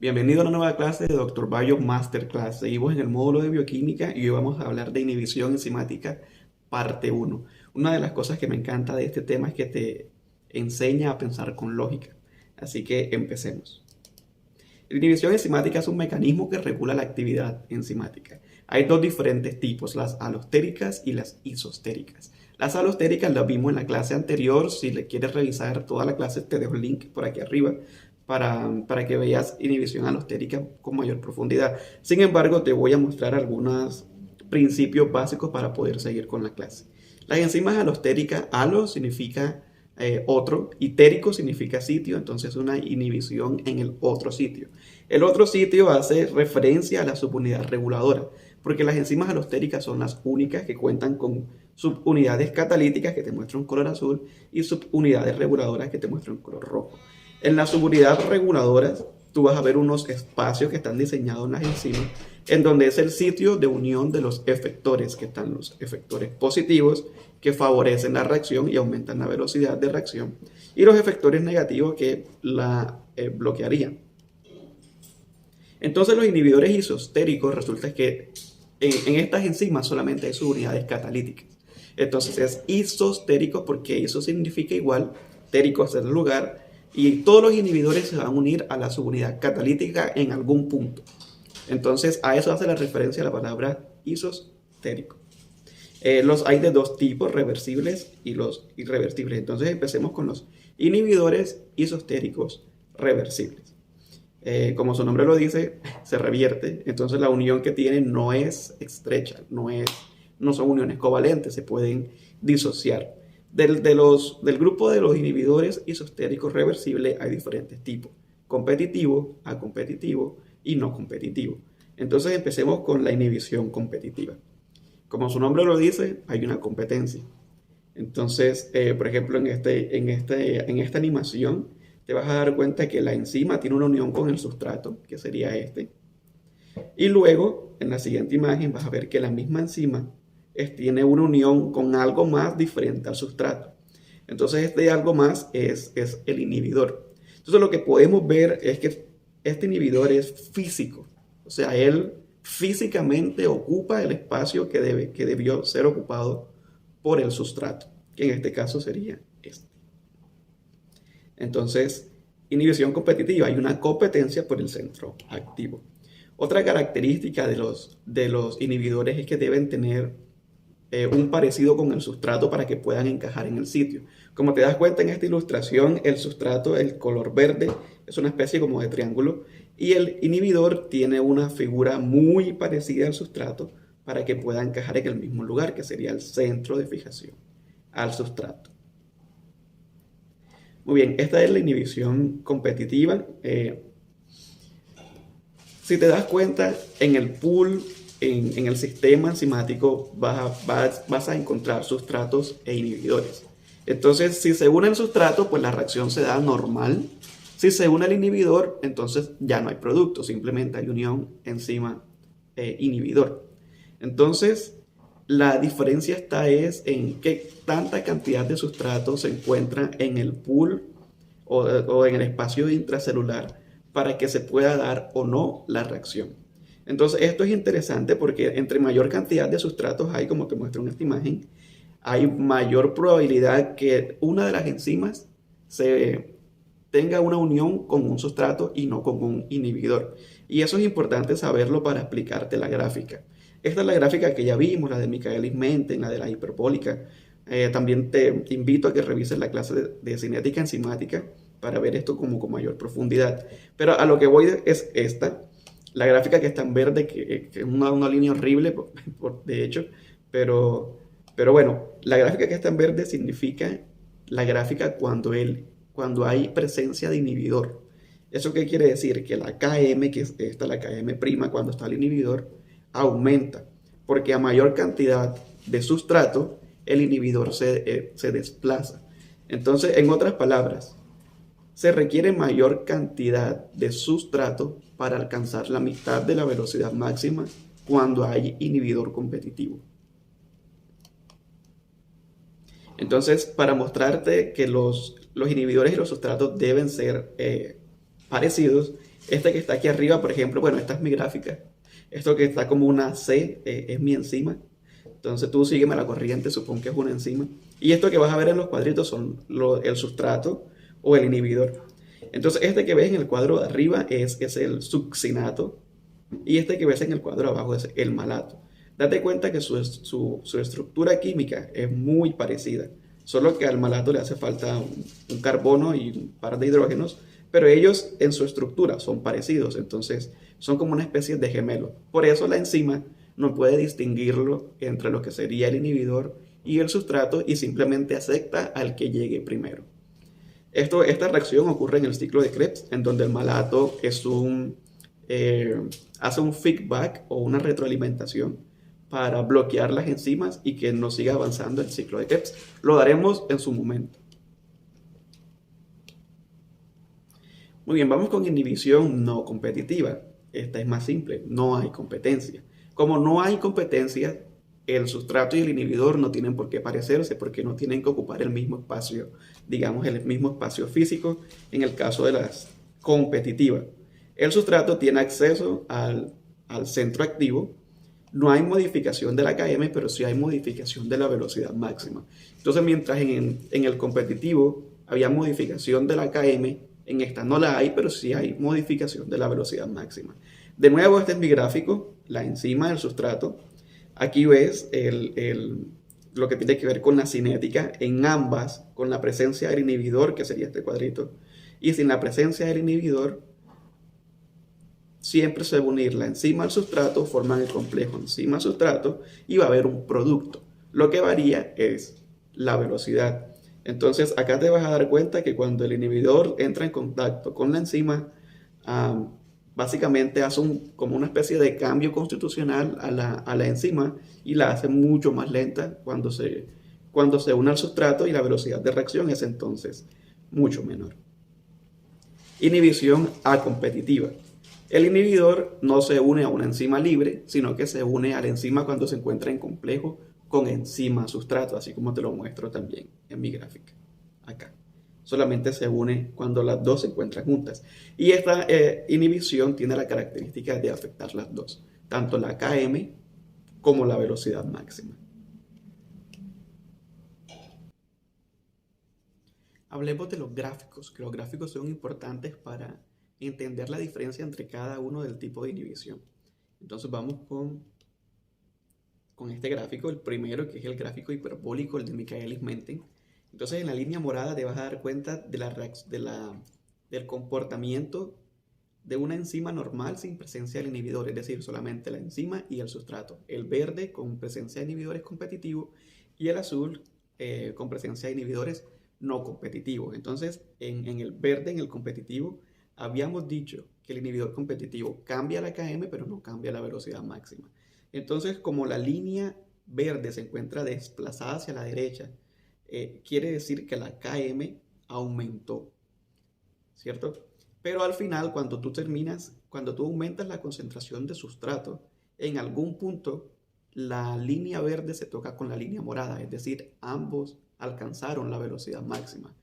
Bienvenido a una nueva clase de Dr. Bayo Masterclass. Seguimos en el módulo de bioquímica y hoy vamos a hablar de inhibición enzimática parte uno. Una de las cosas que me encanta de este tema es que te enseña a pensar con lógica. Así que empecemos. La inhibición enzimática es un mecanismo que regula la actividad enzimática. Hay dos diferentes tipos, las alostéricas y las isostéricas. Las alostéricas las vimos en la clase anterior. Si le quieres revisar toda la clase, te dejo el link por aquí arriba para que veas inhibición alostérica con mayor profundidad. Sin embargo, te voy a mostrar algunos principios básicos para poder seguir con la clase. Las enzimas alostéricas, alo significa otro, y térico significa sitio, entonces una inhibición en el otro sitio. El otro sitio hace referencia a la subunidad reguladora, porque las enzimas alostéricas son las únicas que cuentan con subunidades catalíticas que te muestran un color azul y subunidades reguladoras que te muestran un color rojo. En las subunidades reguladoras, tú vas a ver unos espacios que están diseñados en las enzimas, en donde es el sitio de unión de los efectores, que están los efectores positivos, que favorecen la reacción y aumentan la velocidad de reacción, y los efectores negativos que la bloquearían. Entonces los inhibidores isostéricos, resulta que en estas enzimas solamente hay subunidades catalíticas. Entonces es isostérico porque iso significa igual, térico es el lugar, y todos los inhibidores se van a unir a la subunidad catalítica en algún punto. Entonces a eso hace la referencia la palabra isostérico. Los hay de dos tipos, reversibles y los irreversibles. Entonces empecemos con los inhibidores isostéricos reversibles. Como su nombre lo dice, se revierte. Entonces la unión que tienen no es estrecha, no son uniones covalentes, se pueden disociar. Del grupo de los inhibidores isostéricos reversibles hay diferentes tipos: competitivo, acompetitivo y no competitivo. Entonces empecemos con la inhibición competitiva. Como su nombre lo dice, hay una competencia. Entonces, por ejemplo, en esta animación, te vas a dar cuenta que la enzima tiene una unión con el sustrato, que sería este. Y luego, en la siguiente imagen, vas a ver que la misma enzima tiene una unión con algo más diferente al sustrato. Entonces, este algo más es el inhibidor. Entonces, lo que podemos ver es que este inhibidor es físico. O sea, él físicamente ocupa el espacio que debió ser ocupado por el sustrato, que en este caso sería este. Entonces, inhibición competitiva, hay una competencia por el centro activo. Otra característica de los inhibidores es que deben tener un parecido con el sustrato para que puedan encajar en el sitio. Como te das cuenta en esta ilustración, el sustrato, el color verde, es una especie como de triángulo, y el inhibidor tiene una figura muy parecida al sustrato para que pueda encajar en el mismo lugar, que sería el centro de fijación al sustrato. Muy bien, esta es la inhibición competitiva. Si te das cuenta, en el pool, en el sistema enzimático, vas a encontrar sustratos e inhibidores. Entonces, si se une el sustrato, pues la reacción se da normal. Si se une el inhibidor, entonces ya no hay producto, simplemente hay unión enzima-inhibidor. Entonces, la diferencia está en qué tanta cantidad de sustrato se encuentra en el pool o en el espacio intracelular para que se pueda dar o no la reacción. Entonces esto es interesante porque entre mayor cantidad de sustratos hay, como te muestro en esta imagen, hay mayor probabilidad que una de las enzimas tenga una unión con un sustrato y no con un inhibidor. Y eso es importante saberlo para explicarte la gráfica. Esta es la gráfica que ya vimos, la de Michaelis-Menten, la de la hiperbólica. También te invito a que revises la clase de cinética enzimática para ver esto como con mayor profundidad. Pero a lo que voy es esta, la gráfica que está en verde, que es una línea horrible, de hecho, pero bueno, la gráfica que está en verde significa la gráfica cuando hay presencia de inhibidor. ¿Eso qué quiere decir? Que la Km, que es esta, la Km', cuando está el inhibidor, aumenta, porque a mayor cantidad de sustrato, el inhibidor se desplaza. Entonces, en otras palabras, se requiere mayor cantidad de sustrato para alcanzar la mitad de la velocidad máxima cuando hay inhibidor competitivo. Entonces, para mostrarte que los inhibidores y los sustratos deben ser parecidos, Este que está aquí arriba, por ejemplo, bueno, esta es mi gráfica. Esto que está como una C es mi enzima. Entonces tú sígueme la corriente, supongo que es una enzima. Y esto que vas a ver en los cuadritos son el sustrato o el inhibidor. Entonces este que ves en el cuadro de arriba es el succinato y este que ves en el cuadro de abajo es el malato. Date cuenta que su estructura química es muy parecida, solo que al malato le hace falta un carbono y un par de hidrógenos, pero ellos en su estructura son parecidos, entonces son como una especie de gemelos. Por eso la enzima no puede distinguirlo entre lo que sería el inhibidor y el sustrato y simplemente acepta al que llegue primero. Esta reacción ocurre en el ciclo de Krebs, en donde el malato hace un feedback o una retroalimentación para bloquear las enzimas y que no siga avanzando el ciclo de Krebs. Lo daremos en su momento. Muy bien, vamos con inhibición no competitiva. Esta es más simple, no hay competencia. Como no hay competencia, el sustrato y el inhibidor no tienen por qué parecerse porque no tienen que ocupar el mismo espacio, digamos el mismo espacio físico en el caso de las competitivas. El sustrato tiene acceso al centro activo. No hay modificación de la km, pero sí hay modificación de la velocidad máxima. Entonces, mientras en el competitivo había modificación de la km, en esta no la hay, pero sí hay modificación de la velocidad máxima. De nuevo, este es mi gráfico, la enzima del sustrato. Aquí ves lo que tiene que ver con la cinética en ambas, con la presencia del inhibidor, que sería este cuadrito, y sin la presencia del inhibidor, siempre se va a unir la enzima al sustrato, forman el complejo enzima-sustrato y va a haber un producto. Lo que varía es la velocidad. Entonces acá te vas a dar cuenta que cuando el inhibidor entra en contacto con la enzima, básicamente hace como una especie de cambio constitucional a la enzima y la hace mucho más lenta cuando se une al sustrato y la velocidad de reacción es entonces mucho menor. Inhibición acompetitiva. El inhibidor no se une a una enzima libre, sino que se une a la enzima cuando se encuentra en complejo con enzima sustrato, así como te lo muestro también en mi gráfica, acá. Solamente se une cuando las dos se encuentran juntas. Y esta inhibición tiene la característica de afectar las dos, tanto la Km como la velocidad máxima. Hablemos de los gráficos, que los gráficos son importantes para entender la diferencia entre cada uno del tipo de inhibición. Entonces vamos con este gráfico, el primero que es el gráfico hiperbólico, el de Michaelis-Menten. Entonces en la línea morada te vas a dar cuenta del comportamiento de una enzima normal sin presencia del inhibidor, es decir, solamente la enzima y el sustrato. El verde con presencia de inhibidores competitivos y el azul con presencia de inhibidores no competitivos. Entonces en el verde, en el competitivo, habíamos dicho que el inhibidor competitivo cambia la Km, pero no cambia la velocidad máxima. Entonces, como la línea verde se encuentra desplazada hacia la derecha, quiere decir que la Km aumentó, ¿cierto? Pero al final, cuando tú aumentas la concentración de sustrato, en algún punto la línea verde se toca con la línea morada, es decir, ambos alcanzaron la velocidad máxima.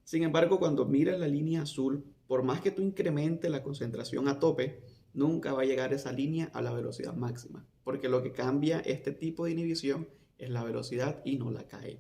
Sin embargo, cuando miras la línea azul, por más que tú incrementes la concentración a tope, nunca va a llegar esa línea a la velocidad máxima, porque lo que cambia este tipo de inhibición es la velocidad y no la Km.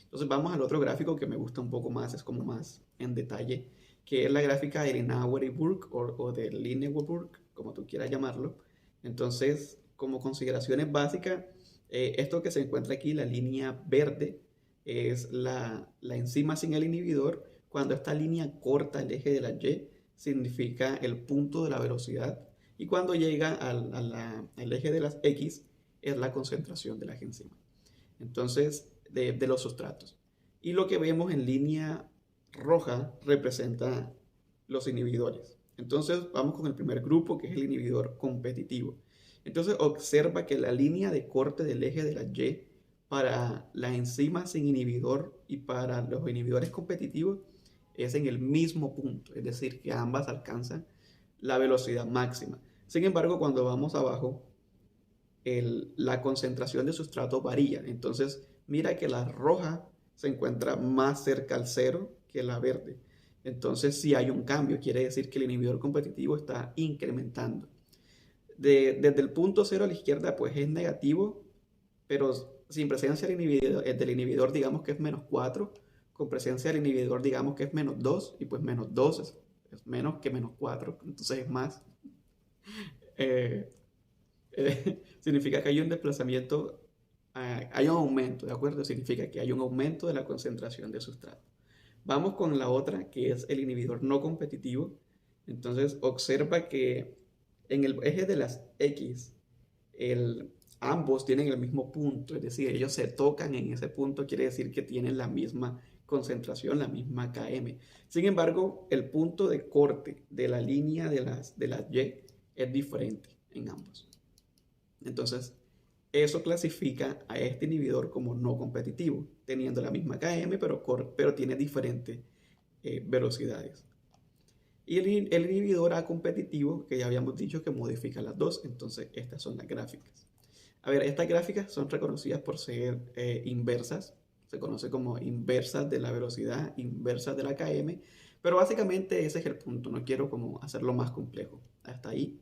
Entonces vamos al otro gráfico que me gusta un poco más, es como más en detalle, que es la gráfica de Linauer y Burke o de Linauer-Burke, como tú quieras llamarlo. Entonces, como consideraciones básicas, esto que se encuentra aquí, la línea verde, es la enzima sin el inhibidor. Cuando esta línea corta el eje de la Y, significa el punto de la velocidad. Y cuando llega al eje de las X, es la concentración de las enzimas. Entonces, de los sustratos. Y lo que vemos en línea roja representa los inhibidores. Entonces, vamos con el primer grupo, que es el inhibidor competitivo. Entonces, observa que la línea de corte del eje de la Y para la enzima sin inhibidor y para los inhibidores competitivos es en el mismo punto, es decir, que ambas alcanzan la velocidad máxima. Sin embargo, cuando vamos abajo, la concentración de sustrato varía. Entonces, mira que la roja se encuentra más cerca al cero que la verde. Entonces, si hay un cambio, quiere decir que el inhibidor competitivo está incrementando. Desde el punto cero a la izquierda, pues es negativo, pero sin presencia del inhibidor digamos que es -4, con presencia del inhibidor digamos que es -2, y pues -2 es menos que -4, entonces es más. Eh, Significa que hay un desplazamiento, hay un aumento, ¿de acuerdo? Significa que hay un aumento de la concentración de sustrato. Vamos con la otra, que es el inhibidor no competitivo. Entonces, observa que en el eje de las X, ambos tienen el mismo punto, es decir, ellos se tocan en ese punto, quiere decir que tienen la misma concentración, la misma km. Sin embargo, el punto de corte de la línea de las Y es diferente en ambos. Entonces, eso clasifica a este inhibidor como no competitivo, teniendo la misma km, pero tiene diferentes velocidades. Y el inhibidor A competitivo, que ya habíamos dicho que modifica las dos, entonces estas son las gráficas. A ver, estas gráficas son reconocidas por ser inversas, se conoce como inversas de la velocidad, inversas de la km, pero básicamente ese es el punto, no quiero como hacerlo más complejo. Hasta ahí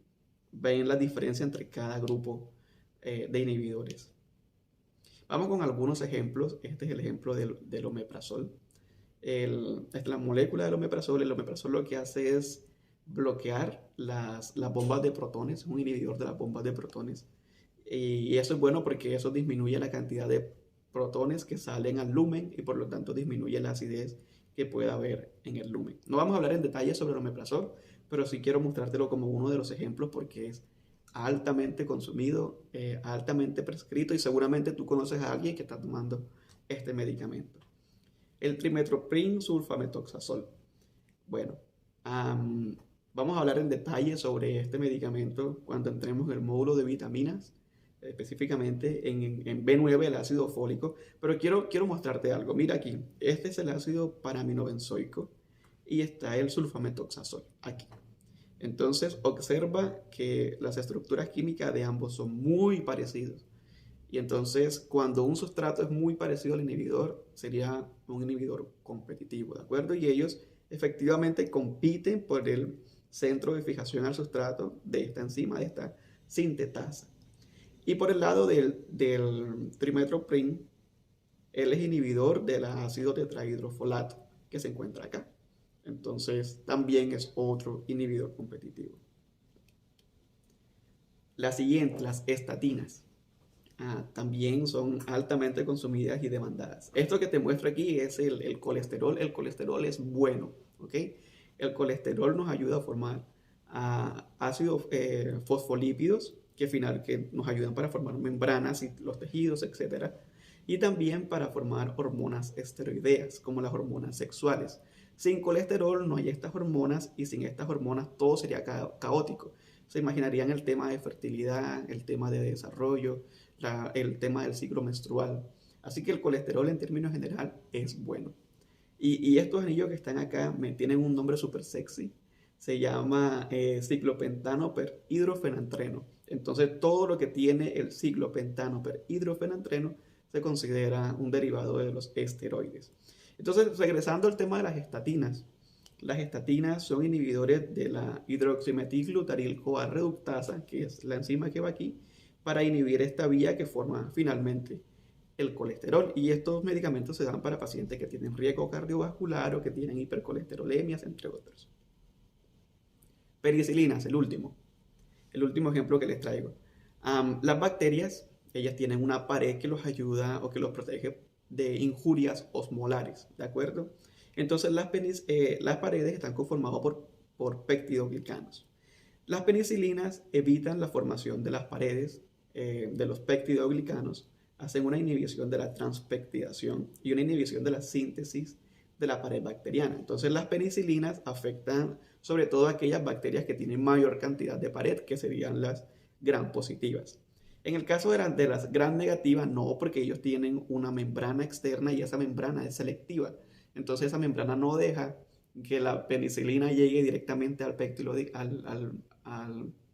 ven la diferencia entre cada grupo de inhibidores. Vamos con algunos ejemplos. Este es el ejemplo del omeprazol. Esta es la molécula del omeprazol. El omeprazol lo que hace es bloquear las bombas de protones, es un inhibidor de las bombas de protones. Y eso es bueno porque eso disminuye la cantidad de protones que salen al lumen y por lo tanto disminuye la acidez que pueda haber en el lumen. No vamos a hablar en detalle sobre el omeprazol, pero sí quiero mostrártelo como uno de los ejemplos porque es altamente consumido, altamente prescrito y seguramente tú conoces a alguien que está tomando este medicamento. El trimethoprim sulfametoxazol. Bueno, vamos a hablar en detalle sobre este medicamento cuando entremos en el módulo de vitaminas, específicamente en B9, el ácido fólico, pero quiero mostrarte algo. Mira aquí, este es el ácido paraminobenzoico y está el sulfametoxazol aquí. Entonces observa que las estructuras químicas de ambos son muy parecidas. Y entonces cuando un sustrato es muy parecido al inhibidor, sería un inhibidor competitivo, ¿de acuerdo? Y ellos efectivamente compiten por el centro de fijación al sustrato de esta enzima, de esta sintetasa. Y por el lado del trimethoprim, él es inhibidor del ácido tetrahidrofolato que se encuentra acá. Entonces también es otro inhibidor competitivo. La siguiente, las estatinas. También son altamente consumidas y demandadas. Esto que te muestro aquí es el colesterol. El colesterol es bueno, ¿ok? El colesterol nos ayuda a formar ácidos fosfolípidos que nos ayudan para formar membranas y los tejidos, etc. Y también para formar hormonas esteroideas, como las hormonas sexuales. Sin colesterol no hay estas hormonas y sin estas hormonas todo sería caótico. Se imaginarían el tema de fertilidad, el tema de desarrollo, el tema del ciclo menstrual. Así que el colesterol en términos general es bueno. Y estos anillos que están acá tienen un nombre súper sexy. Se llama ciclopentano per hidrofenantreno. Entonces todo lo que tiene el ciclopentano per hidrofenantreno se considera un derivado de los esteroides. Entonces, regresando al tema de las estatinas. Las estatinas son inhibidores de la hidroximetilglutaryl-CoA reductasa, que es la enzima que va aquí, para inhibir esta vía que forma finalmente el colesterol. Y estos medicamentos se dan para pacientes que tienen riesgo cardiovascular o que tienen hipercolesterolemias, entre otros. Penicilinas, el último ejemplo que les traigo. Las bacterias, ellas tienen una pared que los ayuda o que los protege de injurias osmolares, ¿de acuerdo? Entonces las paredes están conformadas por peptidoglicanos. Las penicilinas evitan la formación de las paredes de los peptidoglicanos, hacen una inhibición de la transpeptidación y una inhibición de la síntesis de la pared bacteriana. Entonces las penicilinas afectan sobre todo a aquellas bacterias que tienen mayor cantidad de pared, que serían las gram positivas. En el caso de las gram negativas, no, porque ellos tienen una membrana externa y esa membrana es selectiva. Entonces esa membrana no deja que la penicilina llegue directamente al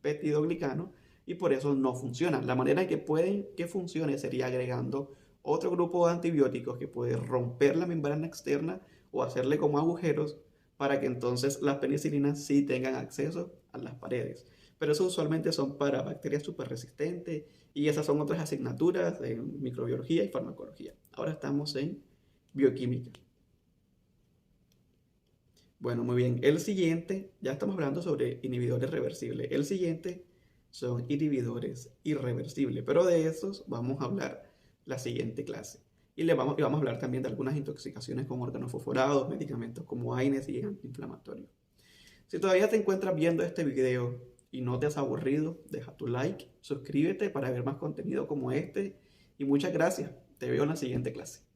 peptidoglicano y por eso no funciona. La manera en que pueden que funcione sería agregando otro grupo de antibióticos que puede romper la membrana externa o hacerle como agujeros para que entonces las penicilinas sí tengan acceso a las paredes. Pero eso usualmente son para bacterias súper resistentes y esas son otras asignaturas en microbiología y farmacología. Ahora estamos en bioquímica. Bueno, muy bien. El siguiente, ya estamos hablando sobre inhibidores reversibles. El siguiente son inhibidores irreversibles, pero de esos vamos a hablar la siguiente clase. Y vamos a hablar también de algunas intoxicaciones con órganos fosforados, medicamentos como AINES y antiinflamatorios. Si todavía te encuentras viendo este video y no te has aburrido, deja tu like, suscríbete para ver más contenido como este y muchas gracias. Te veo en la siguiente clase.